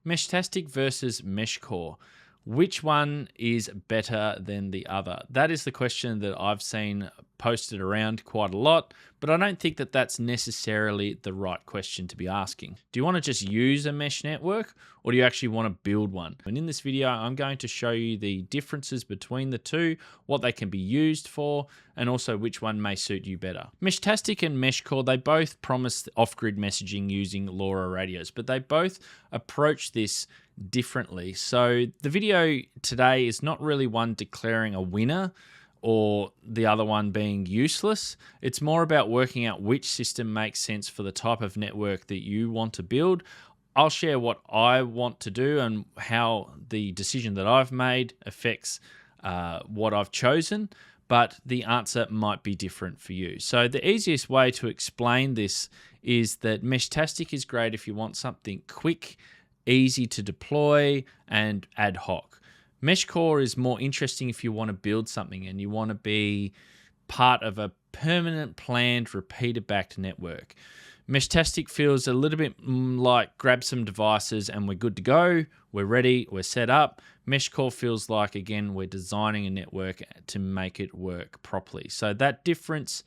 Meshtastic versus Meshcore. Which one is better than the other? That is the question that I've seen posted around quite a lot, but I don't think that that's necessarily the right question to be asking. Do you want to just use a mesh network, or do you actually want to build one? And in this video, I'm going to show you the differences between the two, what they can be used for, and also which one may suit you better. Meshtastic and Meshcore, they both promise off-grid messaging using LoRa radios, but they both approach this differently. So the video today is not really one declaring a winner or the other one being useless. It's more about working out which system makes sense for the type of network that you want to build. I'll share what I want to do and how the decision that I've made affects what I've chosen, but the answer might be different for you. So the easiest way to explain this is that Meshtastic is great if you want something quick, easy to deploy, and ad hoc. Meshcore is more interesting if you want to build something and you want to be part of a permanent, planned, repeater-backed network. Meshtastic feels a little bit like grab some devices and we're good to go, we're ready, we're set up. Meshcore feels like, again, we're designing a network to make it work properly. So that difference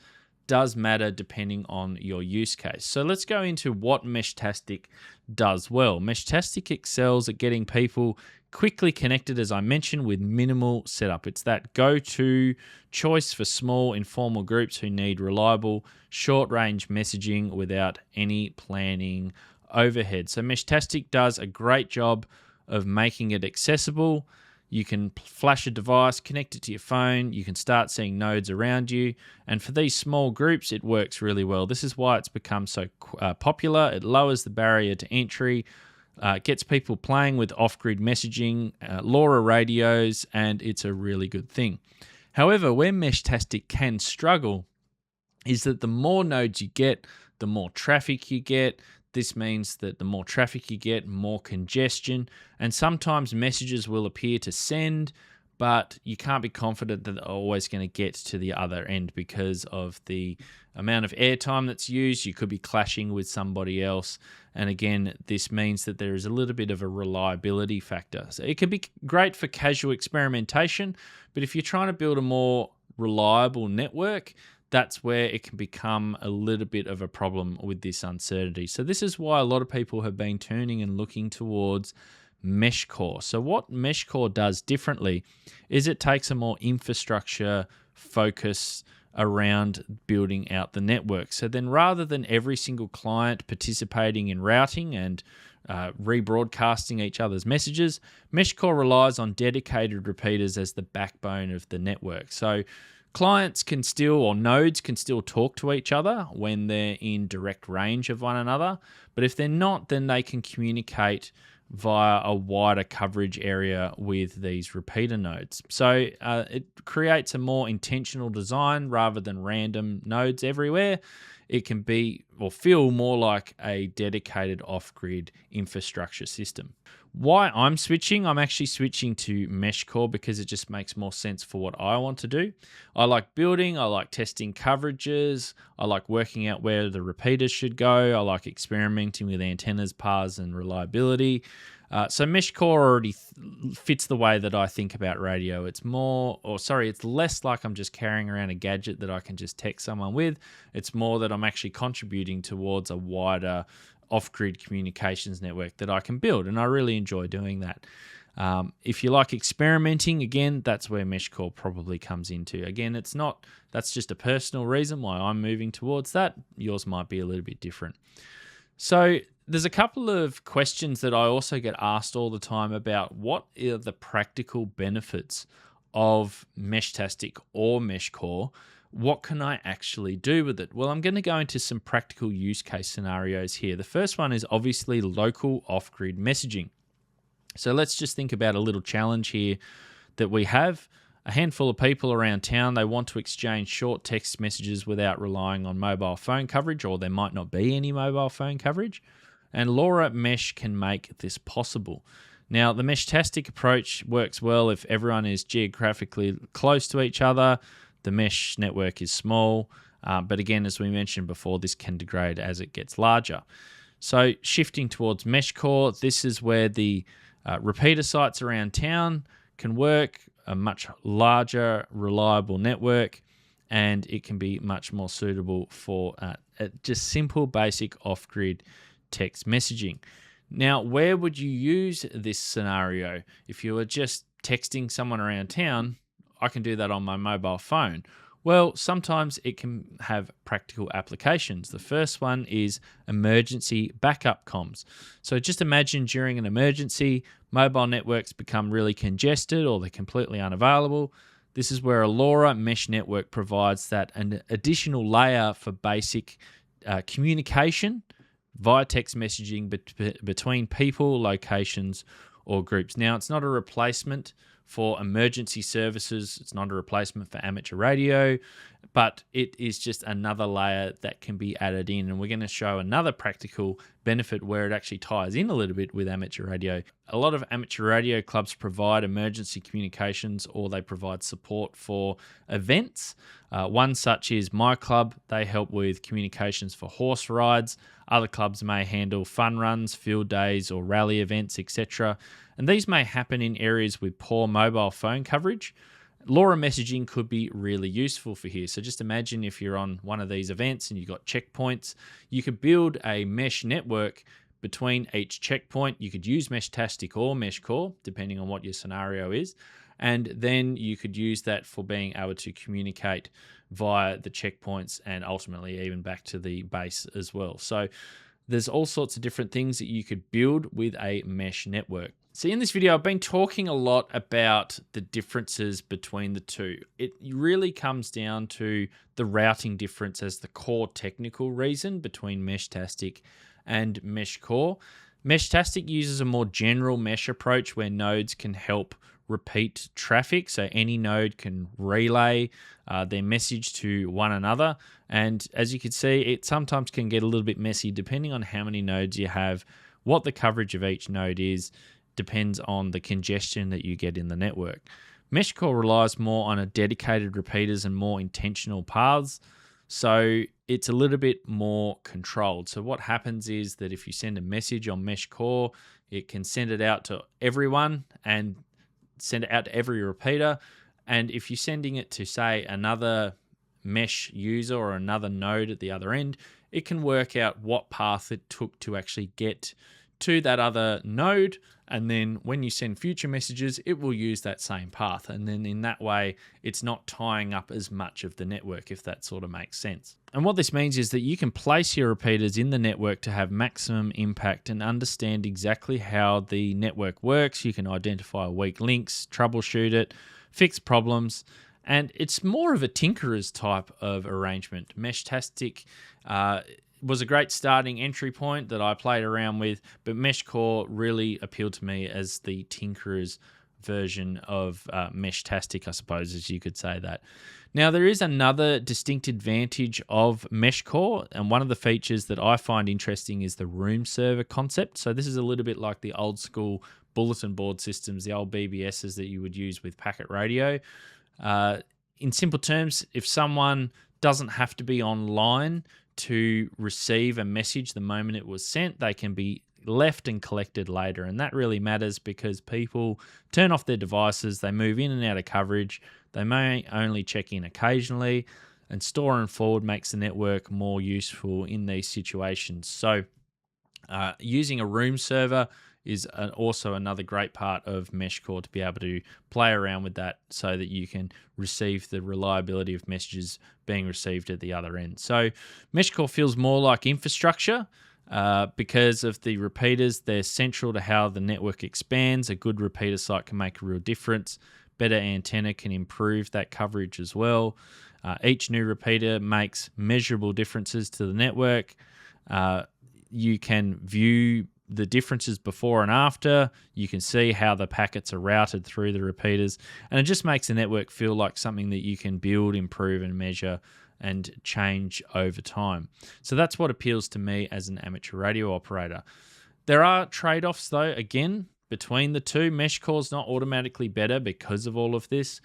does matter depending on your use case. So let's go into what Meshtastic does well. Meshtastic excels at getting people quickly connected, as I mentioned, with minimal setup. It's that go-to choice for small, informal groups who need reliable, short-range messaging without any planning overhead. So Meshtastic does a great job of making it accessible. You can flash a device, connect it to your phone, you can start seeing nodes around you, and for these small groups, it works really well. This is why it's become so popular. It lowers the barrier to entry, gets people playing with off-grid messaging, LoRa radios, and it's a really good thing. However, where Meshtastic can struggle is that the more nodes you get, the more traffic you get. This means that the more traffic you get, more congestion, and sometimes messages will appear to send, but you can't be confident that they're always going to get to the other end because of the amount of airtime that's used. You could be clashing with somebody else, and again, this means that there is a little bit of a reliability factor. So it can be great for casual experimentation, but if you're trying to build a more reliable network, that's where it can become a little bit of a problem with this uncertainty. So this is why a lot of people have been turning and looking towards Meshcore. So what Meshcore does differently is it takes a more infrastructure focus around building out the network. So then rather than every single client participating in routing and rebroadcasting each other's messages, Meshcore relies on dedicated repeaters as the backbone of the network. So clients can still, or nodes can still talk to each other when they're in direct range of one another. But if they're not, then they can communicate via a wider coverage area with these repeater nodes. So it creates a more intentional design rather than random nodes everywhere. It can be or feel more like a dedicated off-grid infrastructure system. Why I'm switching? I'm actually switching to Meshcore because it just makes more sense for what I want to do. I like building, I like testing coverages, I like working out where the repeaters should go, I like experimenting with antennas, paths, and reliability. So Meshcore already fits the way that I think about radio. It's it's less like I'm just carrying around a gadget that I can just text someone with. It's more that I'm actually contributing towards a wider off-grid communications network that I can build, and I really enjoy doing that. If you like experimenting, again, that's where Meshcore probably comes into. Again, that's just a personal reason why I'm moving towards that. Yours might be a little bit different. So there's a couple of questions that I also get asked all the time about what are the practical benefits of Meshtastic or Meshcore. What can I actually do with it? Well, I'm going to go into some practical use case scenarios here. The first one is obviously local off-grid messaging. So let's just think about a little challenge here that we have. A handful of people around town, they want to exchange short text messages without relying on mobile phone coverage, or there might not be any mobile phone coverage. And LoRa Mesh can make this possible. Now, the Meshtastic approach works well if everyone is geographically close to each other. The mesh network is small, but again, as we mentioned before, this can degrade as it gets larger. So shifting towards Meshcore, this is where the repeater sites around town can work, a much larger, reliable network, and it can be much more suitable for just simple, basic off-grid text messaging. Now, where would you use this scenario? If you were just texting someone around town, I can do that on my mobile phone. Well, sometimes it can have practical applications. The first one is emergency backup comms. So just imagine during an emergency, mobile networks become really congested or they're completely unavailable. This is where a LoRa mesh network provides that an additional layer for basic communication via text messaging between people, locations, or groups. Now, it's not a replacement for emergency services. It's not a replacement for amateur radio, but it is just another layer that can be added in. And we're going to show another practical benefit where it actually ties in a little bit with amateur radio. A lot of amateur radio clubs provide emergency communications, or they provide support for events. One such is my club. They help with communications for horse rides. Other clubs may handle fun runs, field days, or rally events, etc. And these may happen in areas with poor mobile phone coverage. LoRa messaging could be really useful for here. So just imagine if you're on one of these events and you've got checkpoints, you could build a mesh network between each checkpoint. You could use Meshtastic or Meshcore, depending on what your scenario is. And then you could use that for being able to communicate via the checkpoints and ultimately even back to the base as well. So there's all sorts of different things that you could build with a mesh network. So in this video, I've been talking a lot about the differences between the two. It really comes down to the routing difference as the core technical reason between Meshtastic and Meshcore. Meshtastic uses a more general mesh approach where nodes can help repeat traffic. So any node can relay their message to one another. And as you can see, it sometimes can get a little bit messy depending on how many nodes you have, what the coverage of each node is, depends on the congestion that you get in the network. Meshcore relies more on a dedicated repeaters and more intentional paths. So it's a little bit more controlled. So what happens is that if you send a message on Meshcore, it can send it out to everyone and send it out to every repeater. And if you're sending it to, say, another mesh user or another node at the other end, it can work out what path it took to actually get to that other node. And then when you send future messages, it will use that same path. And then in that way, it's not tying up as much of the network, if that sort of makes sense. And what this means is that you can place your repeaters in the network to have maximum impact and understand exactly how the network works. You can identify weak links, troubleshoot it, fix problems. And it's more of a tinkerer's type of arrangement. Meshtastic was a great starting entry point that I played around with, but Meshcore really appealed to me as the tinkerer's version of Meshtastic, I suppose, as you could say that. Now, there is another distinct advantage of Meshcore, and one of the features that I find interesting is the room server concept. So this is a little bit like the old school bulletin board systems, the old BBSs that you would use with packet radio. In simple terms, if someone doesn't have to be online to receive a message the moment it was sent, they can be left and collected later. And that really matters because people turn off their devices, they move in and out of coverage, they may only check in occasionally, and store and forward makes the network more useful in these situations. So using a room server is also another great part of Meshcore, to be able to play around with that so that you can receive the reliability of messages being received at the other end. So Meshcore feels more like infrastructure because of the repeaters. They're central to how the network expands. A good repeater site can make a real difference. Better antenna can improve that coverage as well. Each new repeater makes measurable differences to the network. You can view the differences before and after. You can see how the packets are routed through the repeaters, and it just makes the network feel like something that you can build, improve, and measure and change over time. So that's what appeals to me as an amateur radio operator. There are trade-offs though, again, between the two. Meshcore is not automatically better because of all of this.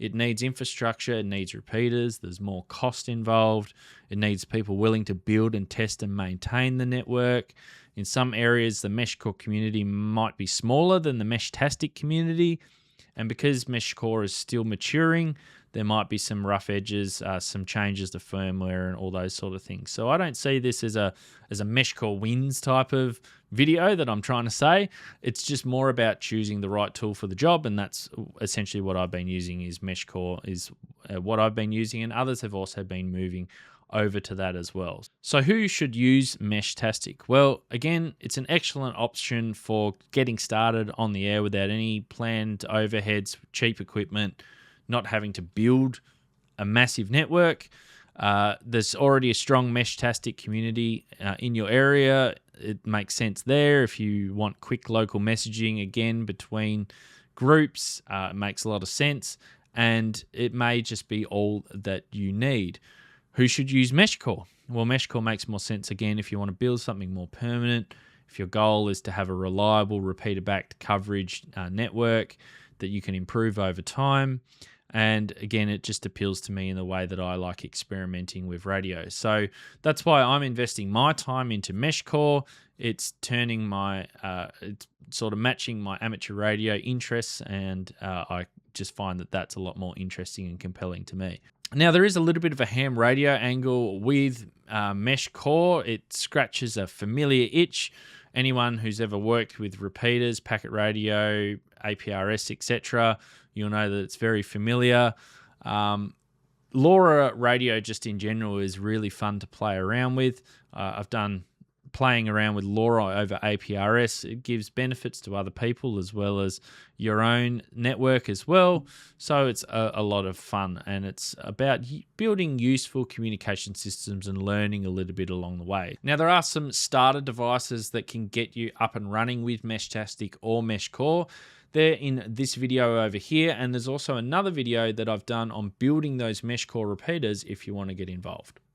It needs infrastructure, it needs repeaters, there's more cost involved, it needs people willing to build and test and maintain the network, In some areas, the Meshcore community might be smaller than the Meshtastic community. And because Meshcore is still maturing, there might be some rough edges, some changes to firmware and all those sort of things. So I don't see this as a Meshcore wins type of video that I'm trying to say. It's just more about choosing the right tool for the job, and that's essentially what I've been using. Is Meshcore is what I've been using, and others have also been moving over to that as well. So who should use Meshtastic? Well, again, it's an excellent option for getting started on the air without any planned overheads, cheap equipment, not having to build a massive network. There's already a strong Meshtastic community in your area. It makes sense there. If you want quick local messaging, again, between groups, it makes a lot of sense. And it may just be all that you need. Who should use Meshcore? Well, Meshcore makes more sense, again, if you want to build something more permanent, if your goal is to have a reliable, repeater-backed coverage network that you can improve over time. And again, it just appeals to me in the way that I like experimenting with radio. So that's why I'm investing my time into Meshcore. It's turning my, it's sort of matching my amateur radio interests, and I just find that that's a lot more interesting and compelling to me. Now, there is a little bit of a ham radio angle with Meshcore. It scratches a familiar itch. Anyone who's ever worked with repeaters, packet radio, APRS, etc., you'll know that it's very familiar. LoRa radio, just in general, is really fun to play around with. I've done playing around with LoRa over APRS. It gives benefits to other people as well as your own network as well. So it's a lot of fun, and it's about building useful communication systems and learning a little bit along the way. Now, there are some starter devices that can get you up and running with Meshtastic or Meshcore. They're in this video over here, and there's also another video that I've done on building those Meshcore repeaters if you want to get involved.